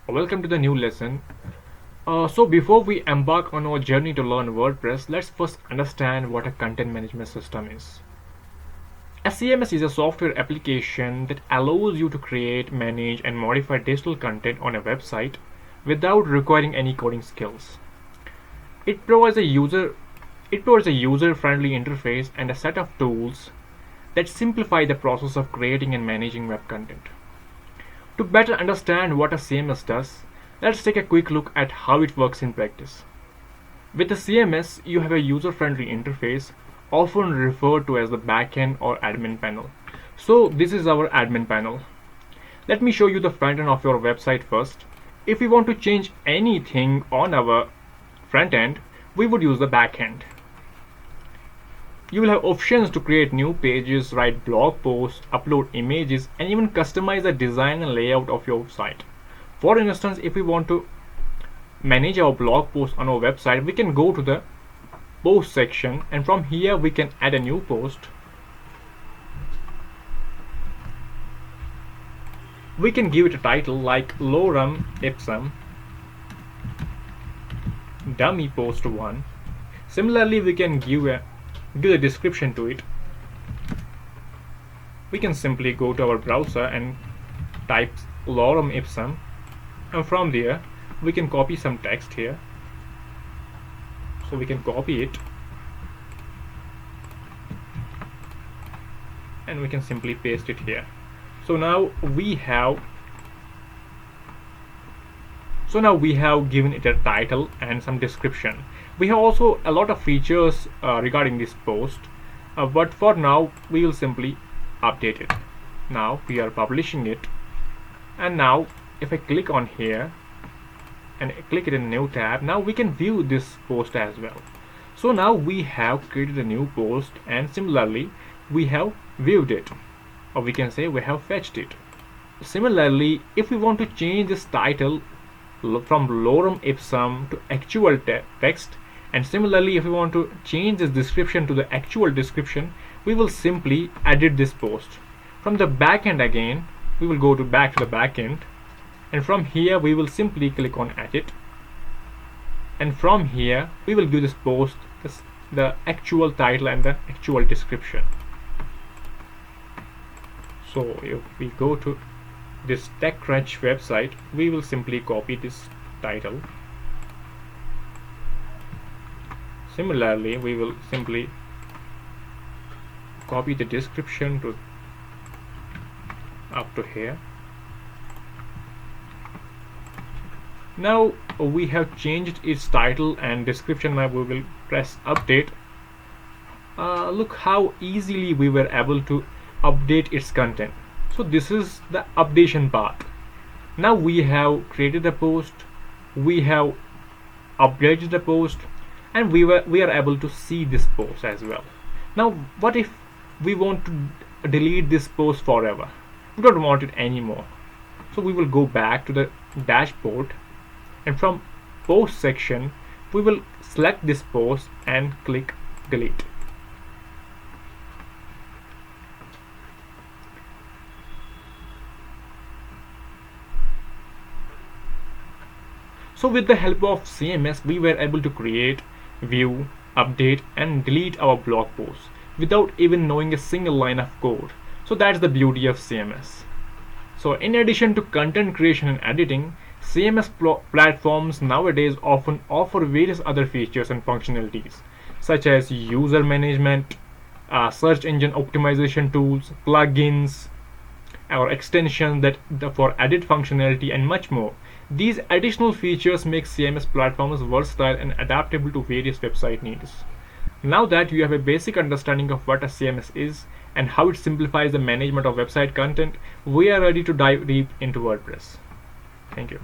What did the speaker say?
Welcome to the new lesson. So before we embark on our journey to learn WordPress, let's first understand what a content management system is. A CMS is a software application that allows you to create, manage, and modify digital content on a website without requiring any coding skills. It provides a user-friendly interface and a set of tools that simplify the process of creating and managing web content. To better understand what a CMS does, let's take a quick look at how it works in practice. With a CMS, you have a user-friendly interface, often referred to as the backend or admin panel. So this is our admin panel. Let me show you the front end of your website first. If we want to change anything on our front end, we would use the backend. You will have options to create new pages, write blog posts, upload images, and even customize the design and layout of your site. For instance, if we want to manage our blog post on our website, we can go to the post section, and from here we can add a new post. We can give it a title like Lorem Ipsum Dummy Post 1. Similarly, we can give a description to it. We can simply go to our browser and type Lorem Ipsum, and from there we can copy some text here. So we can copy it and we can simply paste it here. So now we have given it a title and some description. We have also a lot of features regarding this post, but for now we will simply update it. Now we are publishing it, and now if I click on here and click it in a new tab, now we can view this post as well. So now we have created a new post, and similarly we have viewed it, or we can say we have fetched it. Similarly, if we want to change this title from Lorem Ipsum to actual text, and similarly if we want to change this description to the actual description, we will simply edit this post. From the backend again, we will go back to the backend, and from here we will simply click on edit, and from here we will give this post the actual title and the actual description. So if we go to this TechCrunch website, we will simply copy this title. Similarly, we will simply copy the description to up to here. Now we have changed its title and description. Now we will press update. Look how easily we were able to update its content. So this is the updation part. Now we have created a post, we have updated the post, and we are able to see this post as well. Now what if we want to delete this post forever? We don't want it anymore. So we will go back to the dashboard, and from post section we will select this post and click delete. So with the help of CMS, we were able to create, view, update, and delete our blog posts without even knowing a single line of code. So that's the beauty of CMS. So in addition to content creation and editing, CMS platforms nowadays often offer various other features and functionalities, such as user management, search engine optimization tools, plugins, or extensions for edit functionality, and much more. These additional features make CMS platforms versatile and adaptable to various website needs. Now that you have a basic understanding of what a CMS is and how it simplifies the management of website content, we are ready to dive deep into WordPress. Thank you.